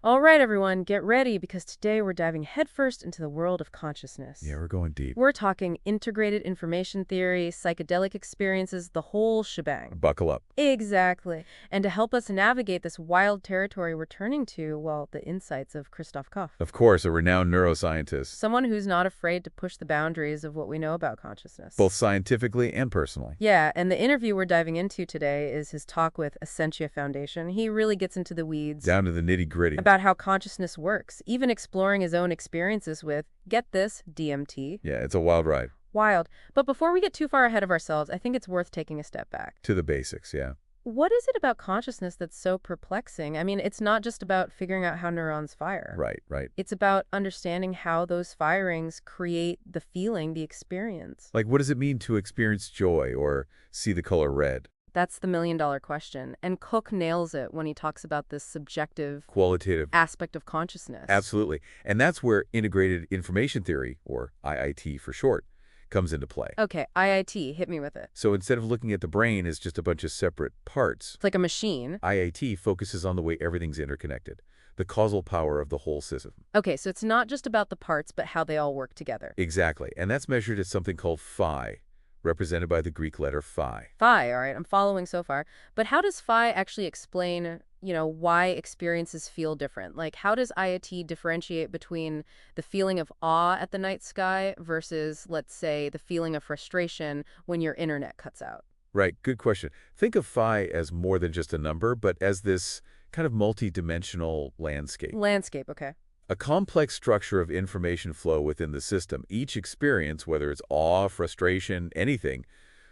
All right, everyone, get ready because today we're diving headfirst into the world of Yeah, consciousness. we're going deep. We're talking integrated information theory, psychedelic experiences, the whole shebang. Buckle up. Exactly. And to help us navigate this wild territory, we're turning to, well, the insights of Christof Koch, Of course, a renowned neuroscientist, someone who's not afraid to push the boundaries of what we know about consciousness. both scientifically and personally. Yeah, and the interview we're diving into today is his talk with Essentia Foundation. He really gets into the weeds Down to the nitty-gritty. about how consciousness works, even exploring his own experiences with, get this, DMT. Yeah, it's a wild ride. Wild. But before we get too far ahead of ourselves, I think it's worth taking a step back. To the basics, yeah. What is it about consciousness that's so perplexing? I mean, it's not just about figuring out how neurons fire. Right, right. It's about understanding how those firings create the feeling, the experience. Like, what does it mean to experience joy or see the color red? That's the million-dollar question. And Koch nails it when he talks about this subjective Qualitative. aspect of consciousness. Absolutely. And that's where integrated information theory, or IIT for short, comes into play. Okay, IIT, hit me with it. So instead of looking at the brain as just a bunch of separate parts, It's like a machine. IIT focuses on the way everything's interconnected, the causal power of the whole system. Okay, so it's not just about the parts, but how they all work together. Exactly. And that's measured at something called phi, represented by the Greek letter phi. Phi, all right, I'm following so far. But how does phi actually explain, why experiences feel different? Like, how does IIT differentiate between the feeling of awe at the night sky versus, let's say, the feeling of frustration when your internet cuts out? Right, good question. Think of phi as more than just a number, but as this kind of multi-dimensional landscape. Landscape, okay. A complex structure of information flow within the system. Each experience, whether it's awe, frustration, anything,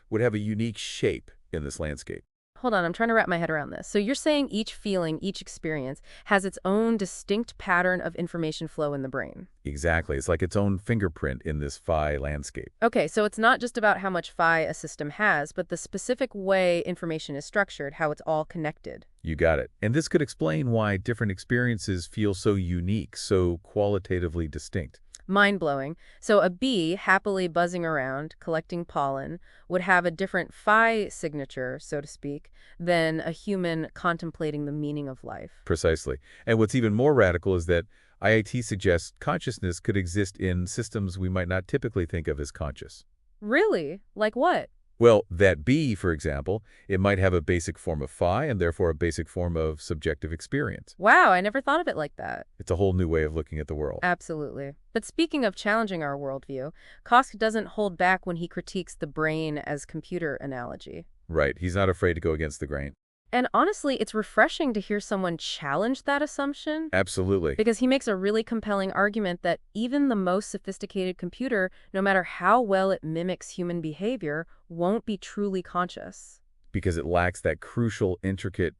would have a unique shape in this landscape. Hold on, I'm trying to wrap my head around this. So you're saying each feeling, each experience, has its own distinct pattern of information flow in the brain. Exactly. It's like its own fingerprint in this phi landscape. Okay, so it's not just about how much phi a system has, but the specific way information is structured, how it's all connected. You got it. And this could explain why different experiences feel so unique, so qualitatively distinct. Mind-blowing. So a bee happily buzzing around, collecting pollen, would have a different phi signature, so to speak, than a human contemplating the meaning of life. Precisely. And what's even more radical is that IIT suggests consciousness could exist in systems we might not typically think of as conscious. Really? Like what? Well, that bee, for example, it might have a basic form of phi and therefore a basic form of subjective experience. Wow, I never thought of it like that. It's a whole new way of looking at the world. Absolutely. But speaking of challenging our worldview, Koch doesn't hold back when he critiques the brain as computer analogy. Right. He's not afraid to go against the grain. And honestly, it's refreshing to hear someone challenge that assumption. Absolutely. Because he makes a really compelling argument that even the most sophisticated computer, no matter how well it mimics human behavior, won't be truly conscious. Because it lacks that crucial, intricate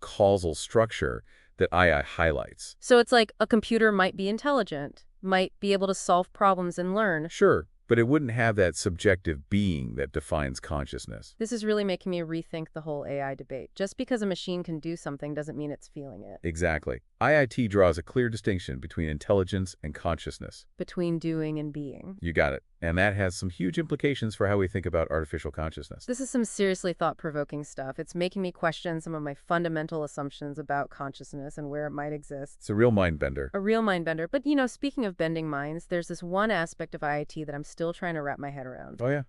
causal structure that II highlights. So it's like a computer might be intelligent, might be able to solve problems and learn. Sure, but it wouldn't have that subjective being that defines consciousness. This is really making me rethink the whole AI debate. Just because a machine can do something doesn't mean it's feeling it. Exactly. IIT draws a clear distinction between intelligence and consciousness. Between doing and being. You got it. And that has some huge implications for how we think about artificial consciousness. This is some seriously thought-provoking stuff. It's making me question some of my fundamental assumptions about consciousness and where it might exist. It's a real mind bender. A real mind bender. But, speaking of bending minds, there's this one aspect of IIT that I'm still trying to wrap my head around. Oh, yeah?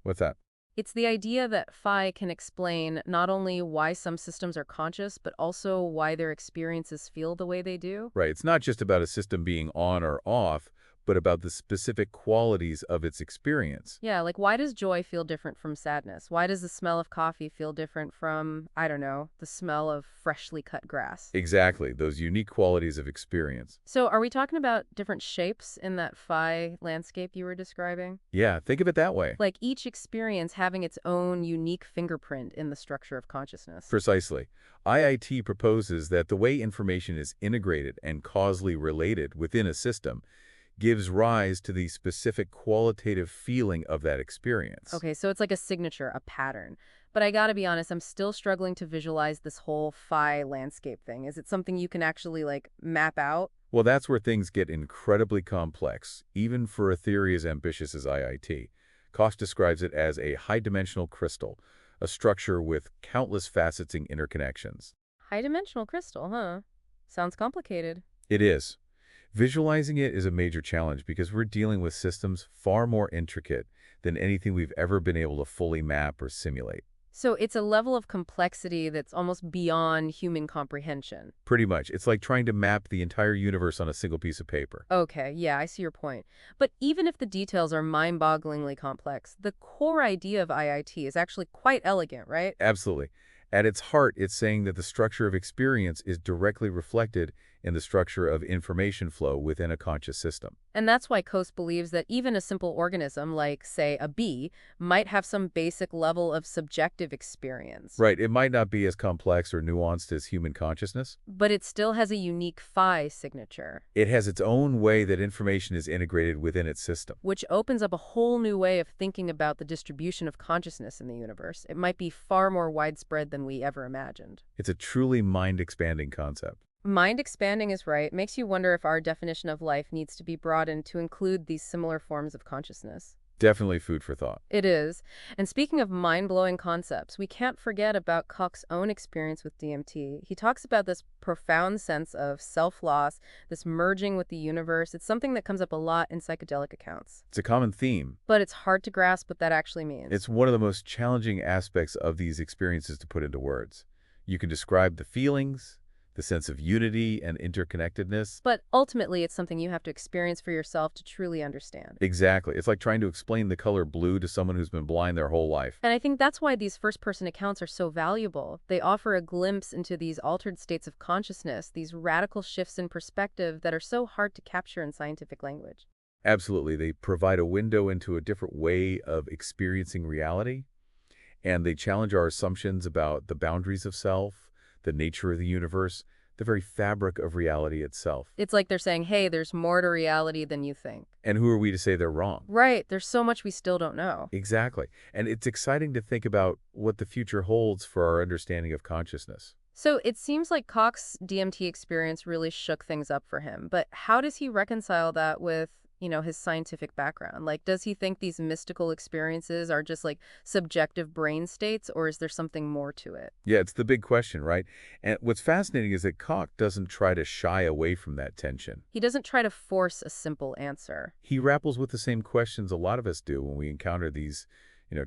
What's that? It's the idea that phi can explain not only why some systems are conscious, but also why their experiences feel the way they do. Right. It's not just about a system being on or off, but about the specific qualities of its experience. Yeah, like why does joy feel different from sadness? Why does the smell of coffee feel different from, I don't know, the smell of freshly cut grass? Exactly, those unique qualities of experience. So are we talking about different shapes in that phi landscape you were describing? Yeah, think of it that way. Like each experience having its own unique fingerprint in the structure of consciousness. Precisely. IIT proposes that the way information is integrated and causally related within a system gives rise to the specific qualitative feeling of that experience. Okay, so it's like a signature, a pattern. But I gotta be honest, I'm still struggling to visualize this whole phi landscape thing. Is it something you can actually, map out? Well, that's where things get incredibly complex, even for a theory as ambitious as IIT. Koch describes it as a high-dimensional crystal, a structure with countless facets and interconnections. High-dimensional crystal, huh? Sounds complicated. It is. Visualizing it is a major challenge because we're dealing with systems far more intricate than anything we've ever been able to fully map or simulate. So it's a level of complexity that's almost beyond human comprehension. Pretty much. It's like trying to map the entire universe on a single piece of paper. Okay, yeah, I see your point. But even if the details are mind-bogglingly complex, the core idea of IIT is actually quite elegant, right? Absolutely. At its heart, it's saying that the structure of experience is directly reflected in the structure of information flow within a conscious system. And that's why Koch believes that even a simple organism, like, say, a bee, might have some basic level of subjective experience. Right, it might not be as complex or nuanced as human consciousness. But it still has a unique phi signature, It has its own way that information is integrated within its system. which opens up a whole new way of thinking about the distribution of consciousness in the universe. It might be far more widespread than we ever imagined. It's a truly mind-expanding concept. Mind expanding is right. Makes you wonder if our definition of life needs to be broadened to include these similar forms of consciousness. Definitely food for thought. It is. And speaking of mind-blowing concepts, we can't forget about Koch's own experience with DMT. He talks about this profound sense of self-loss, this merging with the universe. It's something that comes up a lot in psychedelic accounts. It's a common theme. But it's hard to grasp what that actually means. It's one of the most challenging aspects of these experiences to put into words. You can describe the feelings, the sense of unity and interconnectedness. But ultimately, it's something you have to experience for yourself to truly understand. Exactly. It's like trying to explain the color blue to someone who's been blind their whole life. And I think that's why these first-person accounts are so valuable. They offer a glimpse into these altered states of consciousness, these radical shifts in perspective that are so hard to capture in scientific language. Absolutely. They provide a window into a different way of experiencing reality, and they challenge our assumptions about the boundaries of self, the nature of the universe, the very fabric of reality itself. It's like they're saying, hey, there's more to reality than you think. And who are we to say they're wrong? Right, there's so much we still don't know. Exactly. And it's exciting to think about what the future holds for our understanding of consciousness. So it seems like Koch's DMT experience really shook things up for him, but how does he reconcile that with, his scientific background? Like, does he think these mystical experiences are just like subjective brain states, or is there something more to it? Yeah, it's the big question, right? And what's fascinating is that Koch doesn't try to shy away from that tension. He doesn't try to force a simple answer. He grapples with the same questions a lot of us do when we encounter these,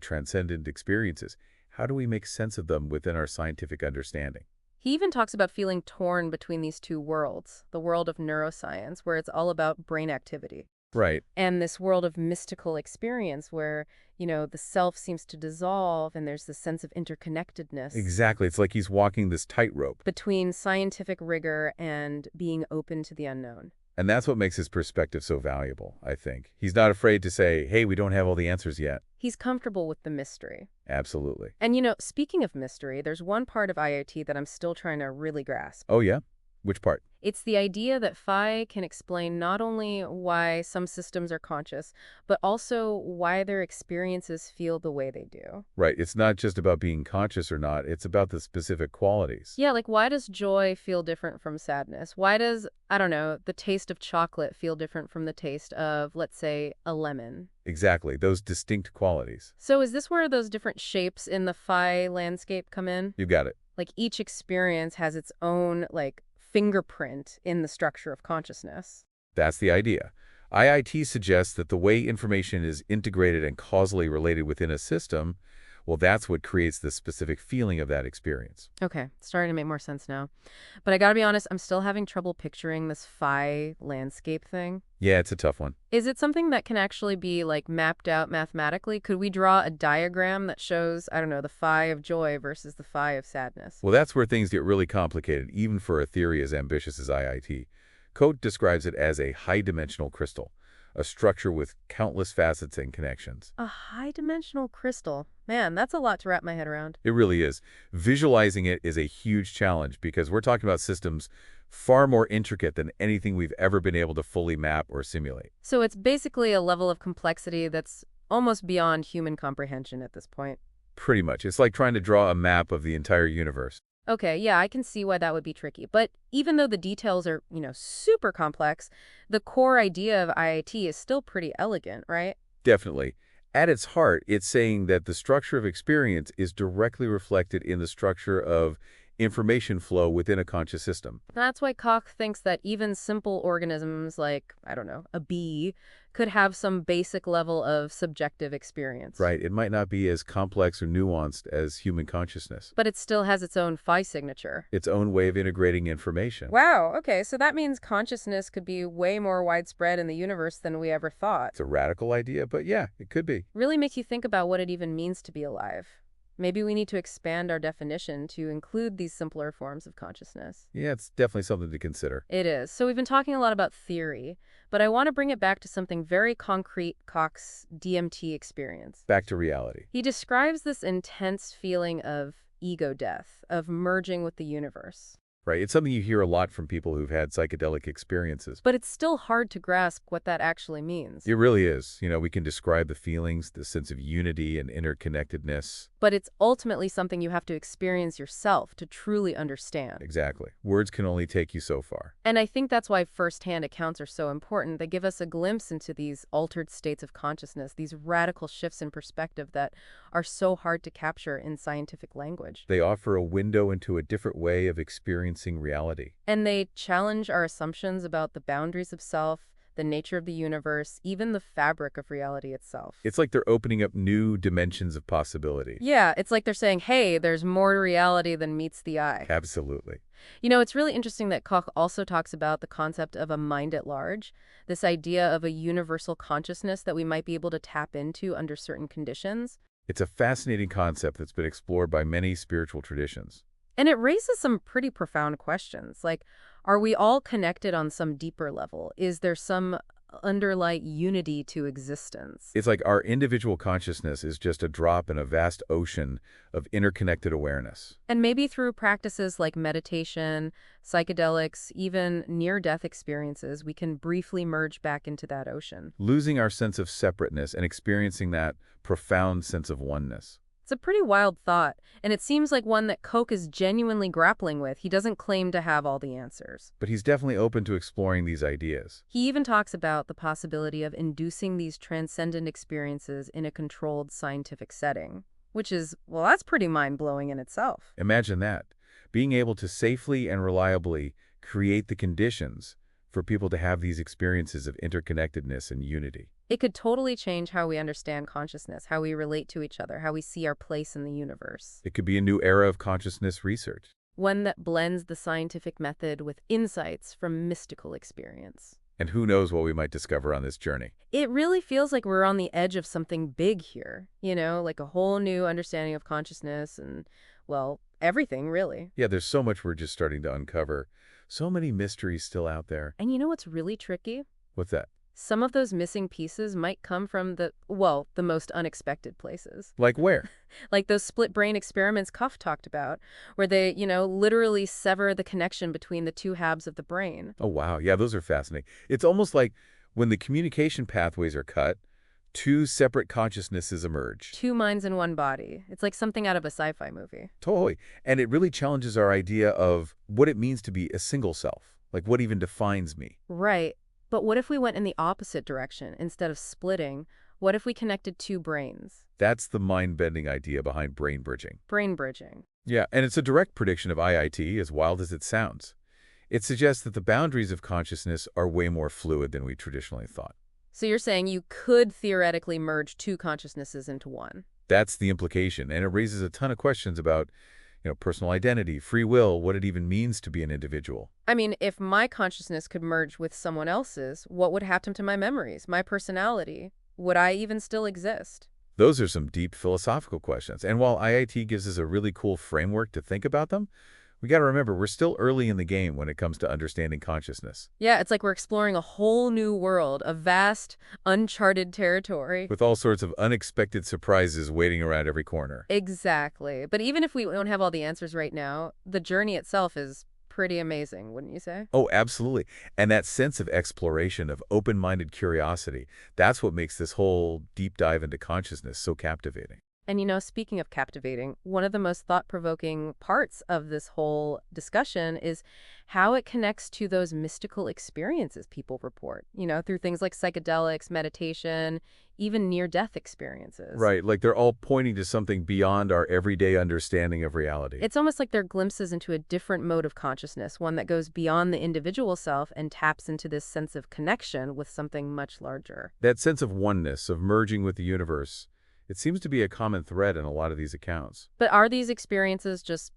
transcendent experiences. How do we make sense of them within our scientific understanding? He even talks about feeling torn between these two worlds, the world of neuroscience, where it's all about brain activity, Right. and this world of mystical experience where, the self seems to dissolve and there's this sense of interconnectedness Exactly. It's like he's walking this tightrope. between scientific rigor and being open to the unknown. And that's what makes his perspective so valuable, I think. He's not afraid to say, hey, we don't have all the answers yet. He's comfortable with the mystery. Absolutely. And, speaking of mystery, there's one part of IoT that I'm still trying to really grasp. Oh, yeah? Which part? It's the idea that phi can explain not only why some systems are conscious, but also why their experiences feel the way they do. Right. It's not just about being conscious or not. It's about the specific qualities. Yeah, like why does joy feel different from sadness? Why does, I don't know, the taste of chocolate feel different from the taste of, let's say, a lemon? Exactly. Those distinct qualities. So is this where those different shapes in the phi landscape come in? You got it. Like each experience has its own, like, fingerprint in the structure of consciousness. That's the idea. IIT suggests that the way information is integrated and causally related within a system, well, that's what creates the specific feeling of that experience. Okay, it's starting to make more sense now. But I gotta be honest, I'm still having trouble picturing this phi landscape thing. Yeah, it's a tough one. Is it something that can actually be, like, mapped out mathematically? Could we draw a diagram that shows, I don't know, the phi of joy versus the phi of sadness? Well, that's where things get really complicated, even for a theory as ambitious as IIT. Koch describes it as a high-dimensional crystal, a structure with countless facets and connections. A high-dimensional crystal. Man, that's a lot to wrap my head around. It really is. Visualizing it is a huge challenge because we're talking about systems far more intricate than anything we've ever been able to fully map or simulate. So it's basically a level of complexity that's almost beyond human comprehension at this point. Pretty much. It's like trying to draw a map of the entire universe. Okay, yeah, I can see why that would be tricky. But even though the details are, super complex, the core idea of IIT is still pretty elegant, right? Definitely. At its heart, it's saying that the structure of experience is directly reflected in the structure of information flow within a conscious system. That's why Koch thinks that even simple organisms like, I don't know, a bee, could have some basic level of subjective experience. Right, it might not be as complex or nuanced as human consciousness. But it still has its own phi signature. Its own way of integrating information. Wow, okay, so that means consciousness could be way more widespread in the universe than we ever thought. It's a radical idea, but yeah, it could be. Really makes you think about what it even means to be alive. Maybe we need to expand our definition to include these simpler forms of consciousness. Yeah, it's definitely something to consider. It is. So we've been talking a lot about theory, but I want to bring it back to something very concrete, Koch's DMT experience. Back to reality. He describes this intense feeling of ego death, of merging with the universe. Right, it's something you hear a lot from people who've had psychedelic experiences. But it's still hard to grasp what that actually means. It really is. We can describe the feelings, the sense of unity and interconnectedness. But it's ultimately something you have to experience yourself to truly understand. Exactly. Words can only take you so far. And I think that's why first-hand accounts are so important. They give us a glimpse into these altered states of consciousness, these radical shifts in perspective that are so hard to capture in scientific language. They offer a window into a different way of experiencing reality. And they challenge our assumptions about the boundaries of self, the nature of the universe, even the fabric of reality itself. It's like they're opening up new dimensions of possibility. Yeah, it's like they're saying, hey, there's more to reality than meets the eye. Absolutely. It's really interesting that Koch also talks about the concept of a mind at large, this idea of a universal consciousness that we might be able to tap into under certain conditions. It's a fascinating concept that's been explored by many spiritual traditions. And it raises some pretty profound questions, like, are we all connected on some deeper level? Is there some underlying unity to existence? It's like our individual consciousness is just a drop in a vast ocean of interconnected awareness. And maybe through practices like meditation, psychedelics, even near-death experiences, we can briefly merge back into that ocean. Losing our sense of separateness and experiencing that profound sense of oneness. It's a pretty wild thought, and it seems like one that Koch is genuinely grappling with. He doesn't claim to have all the answers. But he's definitely open to exploring these ideas. He even talks about the possibility of inducing these transcendent experiences in a controlled scientific setting, which is, well, that's pretty mind-blowing in itself. Imagine that. Being able to safely and reliably create the conditions for people to have these experiences of interconnectedness and unity. It could totally change how we understand consciousness, how we relate to each other, how we see our place in the universe. It could be a new era of consciousness research. One that blends the scientific method with insights from mystical experience. And who knows what we might discover on this journey. It really feels like we're on the edge of something big here, like a whole new understanding of consciousness and, well, everything, really. Yeah, there's so much we're just starting to uncover. So many mysteries still out there. And you know what's really tricky? What's that? Some of those missing pieces might come from the most unexpected places. Like where? Like those split brain experiments Koch talked about, where they, literally sever the connection between the two halves of the brain. Oh, wow. Yeah, those are fascinating. It's almost like when the communication pathways are cut, two separate consciousnesses emerge. Two minds in one body. It's like something out of a sci-fi movie. Totally. And it really challenges our idea of what it means to be a single self. Like what even defines me. Right. But what if we went in the opposite direction? Instead of splitting, what if we connected two brains? That's the mind-bending idea behind brain bridging. Brain bridging. Yeah, and it's a direct prediction of IIT, as wild as it sounds. It suggests that the boundaries of consciousness are way more fluid than we traditionally thought. So you're saying you could theoretically merge two consciousnesses into one? That's the implication, and it raises a ton of questions about personal identity, free will, what it even means to be an individual. I mean, if my consciousness could merge with someone else's, what would happen to my memories, my personality? Would I even still exist? Those are some deep philosophical questions, and while IIT gives us a really cool framework to think about them, we got to remember we're still early in the game when it comes to understanding consciousness. Yeah, it's like we're exploring a whole new world, a vast, uncharted territory. With all sorts of unexpected surprises waiting around every corner. Exactly. But even if we don't have all the answers right now, the journey itself is pretty amazing, wouldn't you say? Oh, absolutely. And that sense of exploration, of open-minded curiosity, that's what makes this whole deep dive into consciousness so captivating. And speaking of captivating, one of the most thought-provoking parts of this whole discussion is how it connects to those mystical experiences people report, through things like psychedelics, meditation, even near-death experiences. Right, like they're all pointing to something beyond our everyday understanding of reality. It's almost like they're glimpses into a different mode of consciousness, one that goes beyond the individual self and taps into this sense of connection with something much larger. That sense of oneness, of merging with the universe, it seems to be a common thread in a lot of these accounts. But are these experiences just,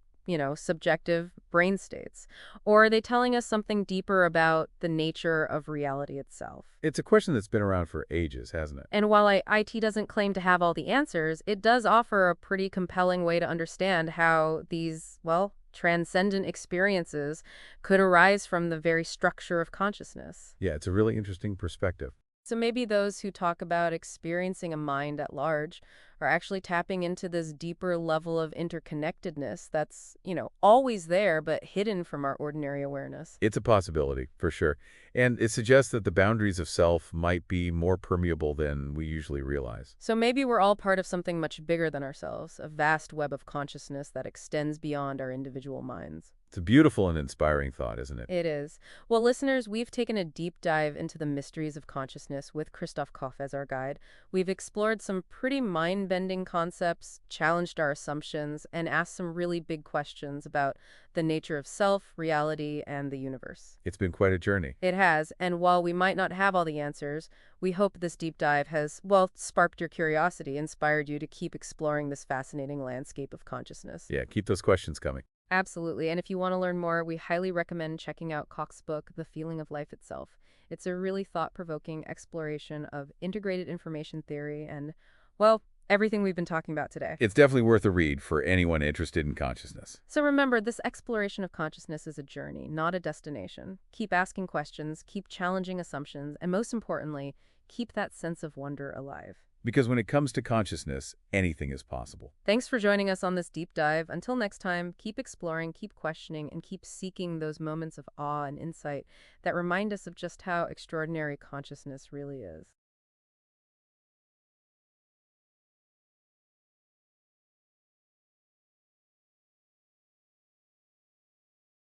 subjective brain states? Or are they telling us something deeper about the nature of reality itself? It's a question that's been around for ages, hasn't it? And while IT doesn't claim to have all the answers, it does offer a pretty compelling way to understand how these, well, transcendent experiences could arise from the very structure of consciousness. Yeah, it's a really interesting perspective. So maybe those who talk about experiencing a mind at large are actually tapping into this deeper level of interconnectedness that's, always there but hidden from our ordinary awareness. It's a possibility, for sure. And it suggests that the boundaries of self might be more permeable than we usually realize. So maybe we're all part of something much bigger than ourselves, a vast web of consciousness that extends beyond our individual minds. It's a beautiful and inspiring thought, isn't it? It is. Well, listeners, we've taken a deep dive into the mysteries of consciousness with Christof Koch as our guide. We've explored some pretty mind-bending concepts, challenged our assumptions, and asked some really big questions about the nature of self, reality, and the universe. It's been quite a journey. It has, and while we might not have all the answers, we hope this deep dive has, well, sparked your curiosity, inspired you to keep exploring this fascinating landscape of consciousness. Yeah, keep those questions coming. Absolutely. And if you want to learn more, we highly recommend checking out Koch's book, The Feeling of Life Itself. It's a really thought-provoking exploration of integrated information theory and, well, everything we've been talking about today. It's definitely worth a read for anyone interested in consciousness. So remember, this exploration of consciousness is a journey, not a destination. Keep asking questions, keep challenging assumptions, and most importantly, keep that sense of wonder alive. Because when it comes to consciousness, anything is possible. Thanks for joining us on this deep dive. Until next time, keep exploring, keep questioning, and keep seeking those moments of awe and insight that remind us of just how extraordinary consciousness really is.